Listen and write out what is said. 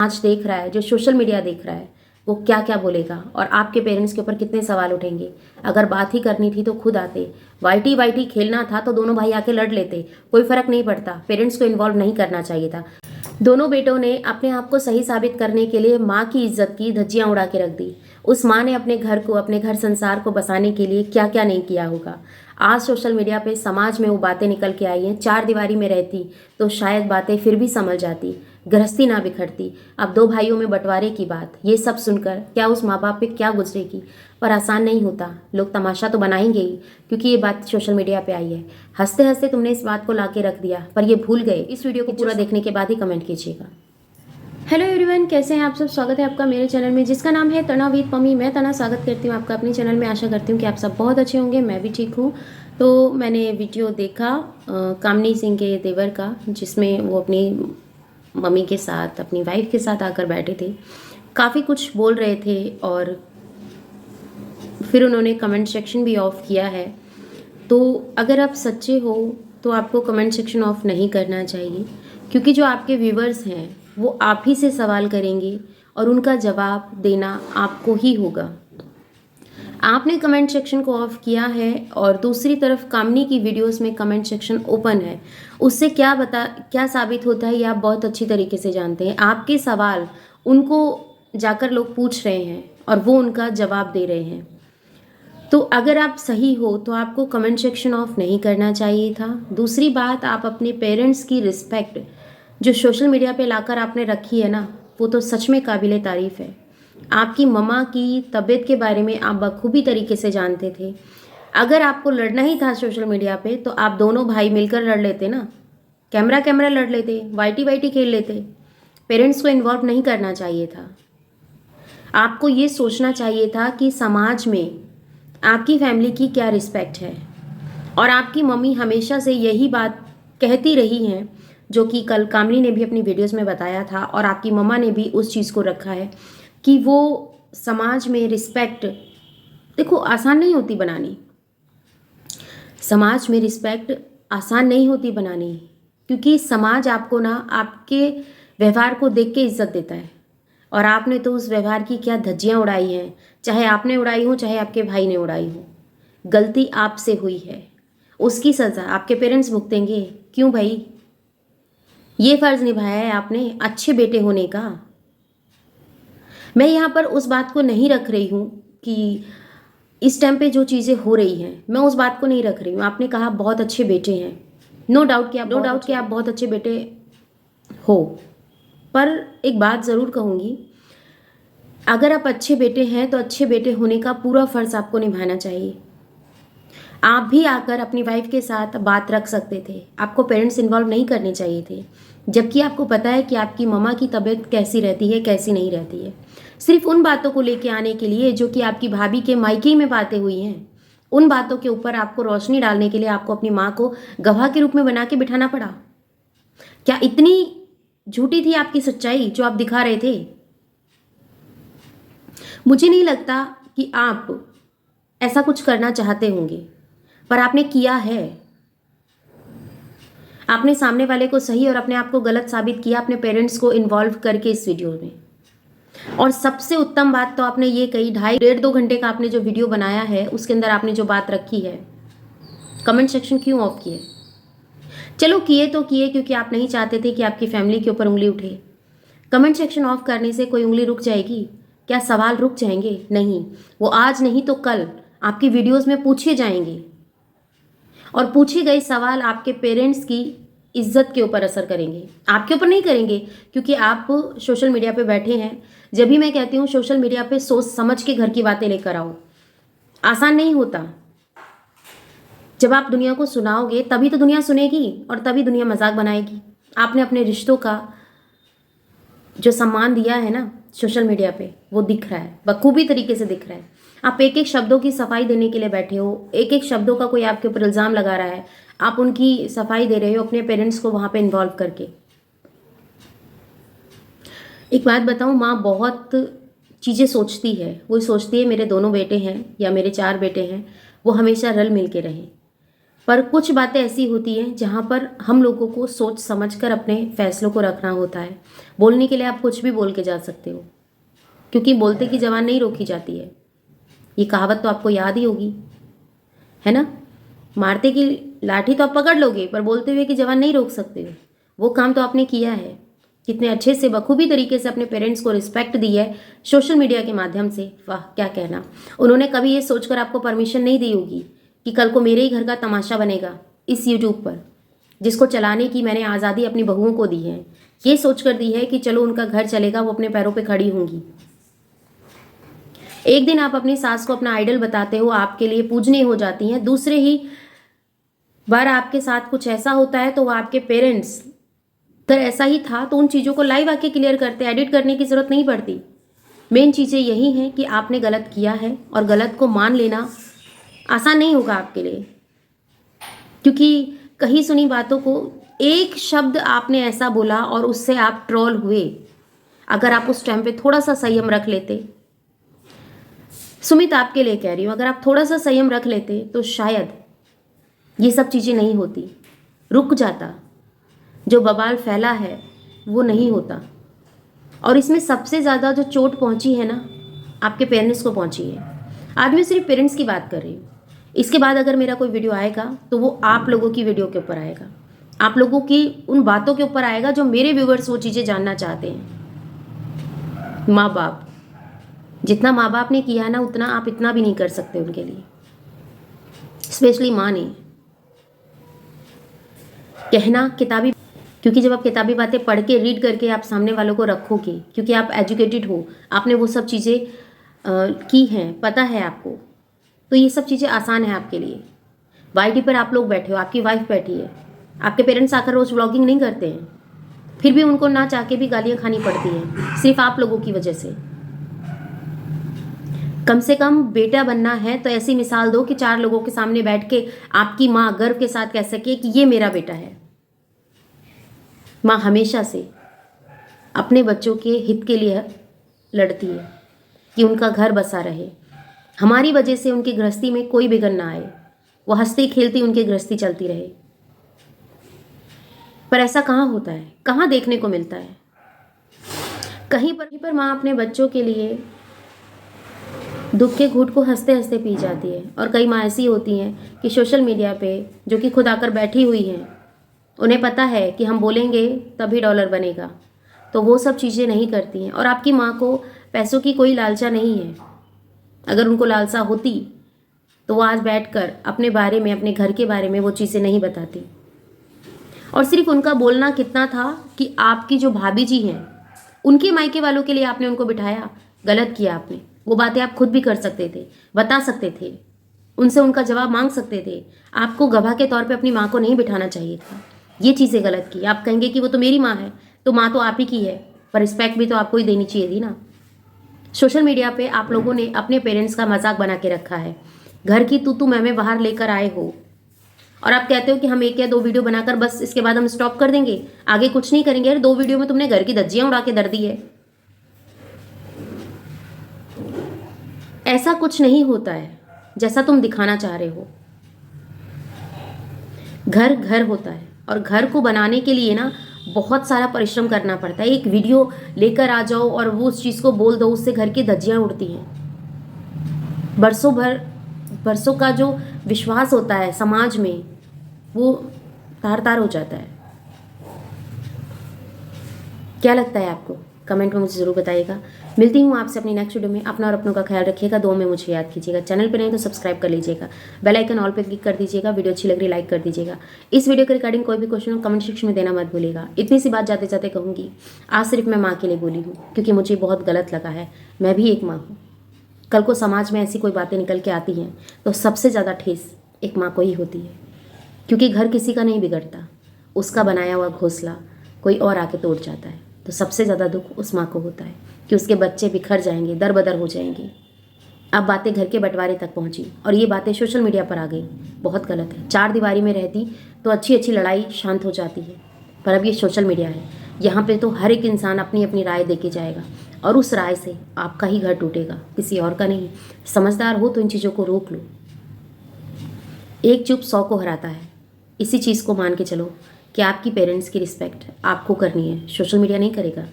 आज देख रहा है, जो सोशल मीडिया देख रहा है, वो क्या क्या बोलेगा और आपके पेरेंट्स के ऊपर कितने सवाल उठेंगे। अगर बात ही करनी थी तो खुद आते। वाईटी वाईटी खेलना था तो दोनों भाई आके लड़ लेते, कोई फर्क नहीं पड़ता। पेरेंट्स को इन्वॉल्व नहीं करना चाहिए था। दोनों बेटों ने अपने आप को सही साबित करने के लिए माँ की इज्जत की धज्जियां उड़ा के रख दी। उस माँ ने अपने घर को, अपने घर संसार को बसाने के लिए क्या क्या नहीं किया होगा। आज सोशल मीडिया पे समाज में वो बातें निकल के आई हैं। चार दीवारी में रहती तो शायद बातें फिर भी संभल जाती, गृहस्थी ना बिखरती। अब दो भाइयों में बंटवारे की बात, ये सब सुनकर क्या उस माँ बाप पे क्या गुजरेगी। पर आसान नहीं होता, लोग तमाशा तो बनाएंगे ही, क्योंकि ये बात सोशल मीडिया पे आई है। हंसते हंसते तुमने इस बात को लाके रख दिया, पर ये भूल गए। इस वीडियो को पूरा देखने के बाद ही कमेंट कीजिएगा। हेलो एवरीवन, कैसे हैं आप सब। स्वागत है आपका मेरे चैनल में, जिसका नाम है तना विद पमी। मैं तना स्वागत करती हूँ आपका अपने चैनल में। आशा करती हूँ कि आप सब बहुत अच्छे होंगे, मैं भी ठीक हूँ। तो मैंने वीडियो देखा कामनी सिंह के देवर का, जिसमें वो अपनी मम्मी के साथ, अपनी वाइफ के साथ आकर बैठे थे, काफ़ी कुछ बोल रहे थे और फिर उन्होंने कमेंट सेक्शन भी ऑफ किया है। तो अगर आप सच्चे हो तो आपको कमेंट सेक्शन ऑफ नहीं करना चाहिए, क्योंकि जो आपके व्यूवर्स हैं वो आप ही से सवाल करेंगे और उनका जवाब देना आपको ही होगा। आपने कमेंट सेक्शन को ऑफ किया है और दूसरी तरफ कामनी की वीडियोस में कमेंट सेक्शन ओपन है। उससे क्या साबित होता है, ये आप बहुत अच्छी तरीके से जानते हैं। आपके सवाल उनको जाकर लोग पूछ रहे हैं और वो उनका जवाब दे रहे हैं। तो अगर आप सही हो तो आपको कमेंट सेक्शन ऑफ नहीं करना चाहिए था। दूसरी बात, आप अपने पेरेंट्स की रिस्पेक्ट जो सोशल मीडिया पे लाकर आपने रखी है ना, वो तो सच में काबिले तारीफ़ है। आपकी मम्मा की तबीयत के बारे में आप बखूबी तरीके से जानते थे। अगर आपको लड़ना ही था सोशल मीडिया पे तो आप दोनों भाई मिलकर लड़ लेते ना, कैमरा कैमरा लड़ लेते, वाईटी वाईटी खेल लेते। पेरेंट्स को इन्वॉल्व नहीं करना चाहिए था। आपको ये सोचना चाहिए था कि समाज में आपकी फैमिली की क्या रिस्पेक्ट है। और आपकी मम्मी हमेशा से यही बात कहती रही हैं, जो कि कल कामनी ने भी अपनी वीडियोस में बताया था और आपकी मम्मा ने भी उस चीज़ को रखा है कि वो समाज में रिस्पेक्ट, देखो आसान नहीं होती बनानी। समाज में रिस्पेक्ट आसान नहीं होती बनानी, क्योंकि समाज आपको ना आपके व्यवहार को देख के इज्जत देता है। और आपने तो उस व्यवहार की क्या धज्जियां उड़ाई हैं, चाहे आपने उड़ाई हो चाहे आपके भाई ने उड़ाई हो। गलती आपसे हुई है, उसकी सज़ा आपके पेरेंट्स भुगतेंगे। क्यों भाई, ये फ़र्ज़ निभाया है आपने अच्छे बेटे होने का। मैं यहाँ पर उस बात को नहीं रख रही हूँ कि इस टाइम पे जो चीज़ें हो रही हैं, मैं उस बात को नहीं रख रही हूँ। आपने कहा बहुत अच्छे बेटे हैं, नो डाउट कि आप बहुत अच्छे बेटे हो। पर एक बात ज़रूर कहूँगी, अगर आप अच्छे बेटे हैं तो अच्छे बेटे होने का पूरा फ़र्ज़ आपको निभाना चाहिए। आप भी आकर अपनी वाइफ के साथ बात रख सकते थे, आपको पेरेंट्स इन्वॉल्व नहीं करने चाहिए थे। जबकि आपको पता है कि आपकी मम्मा की तबीयत कैसी रहती है, कैसी नहीं रहती है। सिर्फ उन बातों को लेके आने के लिए जो कि आपकी भाभी के मायके में बातें हुई हैं, उन बातों के ऊपर आपको रोशनी डालने के लिए आपको अपनी माँ को गवाह के रूप में बना के बिठाना पड़ा। क्या इतनी झूठी थी आपकी सच्चाई जो आप दिखा रहे थे? मुझे नहीं लगता कि आप ऐसा कुछ करना चाहते होंगे, पर आपने किया है। आपने सामने वाले को सही और अपने आप को गलत साबित किया, अपने पेरेंट्स को इन्वॉल्व करके इस वीडियो में। और सबसे उत्तम बात तो आपने ये कही, डेढ़ दो घंटे का आपने जो वीडियो बनाया है उसके अंदर आपने जो बात रखी है। कमेंट सेक्शन क्यों ऑफ किए? चलो किए तो किए क्योंकि आप नहीं चाहते थे कि आपकी फैमिली के ऊपर उंगली उठे। कमेंट सेक्शन ऑफ करने से कोई उंगली रुक जाएगी क्या? सवाल रुक जाएंगे? नहीं, वो आज नहीं तो कल आपकी वीडियोस में पूछे जाएंगे और पूछे गए सवाल आपके पेरेंट्स की इज्जत के ऊपर असर करेंगे, आपके ऊपर नहीं करेंगे, क्योंकि आप सोशल मीडिया पे बैठे हैं। जब भी मैं कहती हूँ सोशल मीडिया पे सोच समझ के घर की बातें लेकर आओ, आसान नहीं होता। जब आप दुनिया को सुनाओगे तभी तो दुनिया सुनेगी और तभी दुनिया मजाक बनाएगी। आपने अपने रिश्तों का जो सम्मान दिया है ना सोशल मीडिया पे, वो दिख रहा है, बखूबी तरीके से दिख रहा है। आप एक एक शब्दों की सफाई देने के लिए बैठे हो, एक एक शब्दों का कोई आपके ऊपर इल्ज़ाम लगा रहा है, आप उनकी सफाई दे रहे हो अपने पेरेंट्स को वहाँ पे इन्वॉल्व करके। एक बात बताऊँ, माँ बहुत चीज़ें सोचती है। वो सोचती है मेरे दोनों बेटे हैं या मेरे चार बेटे हैं, वो हमेशा रल मिल के रहें। पर कुछ बातें ऐसी होती हैं जहाँ पर हम लोगों को सोच समझकर अपने फैसलों को रखना होता है। बोलने के लिए आप कुछ भी बोल के जा सकते हो, क्योंकि बोलते की जबान नहीं रोकी जाती है। ये कहावत तो आपको याद ही होगी, है ना। मारते की लाठी तो आप पकड़ लोगे, पर बोलते हुए की जबान नहीं रोक सकते हो। वो काम तो आपने किया है। कितने अच्छे से बखूबी तरीके से अपने पेरेंट्स को रिस्पेक्ट दी है सोशल मीडिया के माध्यम से। वाह, क्या कहना। उन्होंने कभी ये सोचकर आपको परमिशन नहीं दी होगी कि कल को मेरे ही घर का तमाशा बनेगा इस यूट्यूब पर, जिसको चलाने की मैंने आज़ादी अपनी बहुओं को दी है। ये सोचकर दी है कि चलो उनका घर चलेगा, वो अपने पैरों पे खड़ी होंगी। एक दिन आप अपनी सास को अपना आइडल बताते हो, आपके लिए पूजनीय हो जाती हैं। दूसरे ही बार आपके साथ कुछ ऐसा होता है तो वो आपके पेरेंट्स, अगर ऐसा ही था तो उन चीज़ों को लाइव आके क्लियर करते, एडिट करने की ज़रूरत नहीं पड़ती। मेन चीज़ें यही हैं कि आपने गलत किया है और गलत को मान लेना आसान नहीं होगा आपके लिए, क्योंकि कहीं सुनी बातों को एक शब्द आपने ऐसा बोला और उससे आप ट्रोल हुए। अगर आप उस टाइम पे थोड़ा सा संयम रख लेते, सुमित आपके लिए कह रही हूँ, अगर आप थोड़ा सा संयम रख लेते तो शायद ये सब चीज़ें नहीं होती, रुक जाता। जो बवाल फैला है वो नहीं होता। और इसमें सबसे ज़्यादा जो चोट पहुंची है ना, आपके पेरेंट्स को पहुंची है। आज मैं सिर्फ पेरेंट्स की बात कर रही हूँ। इसके बाद अगर मेरा कोई वीडियो आएगा तो वो आप लोगों की वीडियो के ऊपर आएगा, आप लोगों की उन बातों के ऊपर आएगा जो मेरे व्यूवर्स वो चीज़ें जानना चाहते हैं। माँ बाप, जितना माँ बाप ने किया है ना, उतना आप इतना भी नहीं कर सकते उनके लिए, स्पेशली माँ ने। कहना किताबी, क्योंकि जब आप किताबी बातें पढ़ के रीड करके आप सामने वालों को रखोगे, क्योंकि आप एजुकेटेड हो, आपने वो सब चीज़ें की हैं, पता है आपको, तो ये सब चीज़ें आसान है आपके लिए। वाईटी पर आप लोग बैठे हो, आपकी वाइफ बैठी है, आपके पेरेंट्स आकर रोज़ व्लॉगिंग नहीं करते हैं, फिर भी उनको ना चाह के भी गालियाँ खानी पड़ती हैं सिर्फ आप लोगों की वजह से। कम से कम बेटा बनना है तो ऐसी मिसाल दो कि 4 लोगों के सामने बैठ के आपकी माँ गर्व के साथ कह सके कि ये मेरा बेटा है। माँ हमेशा से अपने बच्चों के हित के लिए लड़ती है कि उनका घर बसा रहे, हमारी वजह से उनकी गृहस्थी में कोई बिगड़ ना आए, वो हंसती खेलती उनकी गृहस्थी चलती रहे। पर ऐसा कहाँ होता है, कहाँ देखने को मिलता है? कहीं पर माँ अपने बच्चों के लिए दुख के घूंट को हंसते हंसते पी जाती है। और कई माँ ऐसी होती हैं कि सोशल मीडिया पे जो कि खुद आकर बैठी हुई हैं, उन्हें पता है कि हम बोलेंगे तभी डॉलर बनेगा, तो वो सब चीज़ें नहीं करती हैं। और आपकी माँ को पैसों की कोई लालसा नहीं है। अगर उनको लालसा होती तो वो आज बैठकर अपने बारे में, अपने घर के बारे में वो चीज़ें नहीं बताती। और सिर्फ उनका बोलना कितना था कि आपकी जो भाभी जी हैं, उनके मायके वालों के लिए आपने उनको बिठाया। गलत किया आपने। वो बातें आप खुद भी कर सकते थे, बता सकते थे, उनसे उनका जवाब मांग सकते थे। आपको गवाह के तौर पे अपनी माँ को नहीं बिठाना चाहिए था। ये चीज़ें गलत की। आप कहेंगे कि वो तो मेरी माँ है, तो माँ तो आप ही की है, पर रिस्पेक्ट भी तो आपको ही देनी चाहिए थी ना। सोशल मीडिया पे आप लोगों ने अपने पेरेंट्स का मजाक बना के रखा है। घर की तू मैं बाहर लेकर आए हो, और आप कहते हो कि हम 1 या 2 वीडियो बनाकर बस इसके बाद हम स्टॉप कर देंगे, आगे कुछ नहीं करेंगे। यार 2 वीडियो में तुमने घर की धज्जियां उड़ा के दर दी है। ऐसा कुछ नहीं होता है जैसा तुम दिखाना चाह रहे हो। घर घर होता है, और घर को बनाने के लिए ना बहुत सारा परिश्रम करना पड़ता है। एक वीडियो लेकर आ जाओ और वो उस चीज़ को बोल दो, उससे घर की धज्जियां उड़ती हैं। बरसों का जो विश्वास होता है समाज में, वो तार तार हो जाता है। क्या लगता है आपको? कमेंट में मुझे ज़रूर बताइएगा। मिलती हूँ आपसे अपनी नेक्स्ट वीडियो में। अपना और अपनों का ख्याल रखिएगा। दुआ में मुझे याद कीजिएगा। चैनल पर नहीं तो सब्सक्राइब कर लीजिएगा, बेल आइकन ऑल पे क्लिक कर दीजिएगा। वीडियो अच्छी लग रही लाइक कर दीजिएगा। इस वीडियो के रिगार्डिंग कोई भी क्वेश्चन हो कमेंट सेक्शन में देना मत भूलिएगा। इतनी सी बात जाते जाते कहूँगी, आज सिर्फ मैं माँ के लिए बोली हूँ, क्योंकि मुझे बहुत गलत लगा है। मैं भी एक माँ हूँ। कल को समाज में ऐसी कोई बातें निकल के आती हैं तो सबसे ज़्यादा ठेस एक माँ को ही होती है, क्योंकि घर किसी का नहीं बिगड़ता, उसका बनाया हुआ घोंसला कोई और आके तोड़ जाता है। तो सबसे ज़्यादा दुख उस माँ को होता है कि उसके बच्चे बिखर जाएंगे, दर बदर हो जाएंगे। अब बातें घर के बंटवारे तक पहुँची और ये बातें सोशल मीडिया पर आ गई। बहुत गलत है। 4 दीवारी में रहती तो अच्छी अच्छी लड़ाई शांत हो जाती है, पर अब ये सोशल मीडिया है। यहाँ पे तो हर एक इंसान अपनी अपनी राय दे के जाएगा, और उस राय से आपका ही घर टूटेगा, किसी और का नहीं। समझदार हो तो इन चीज़ों को रोक लो। एक चुप 100 को हराता है। इसी चीज़ को मान के चलो कि आपकी पेरेंट्स की रिस्पेक्ट आपको करनी है, सोशल मीडिया नहीं करेगा।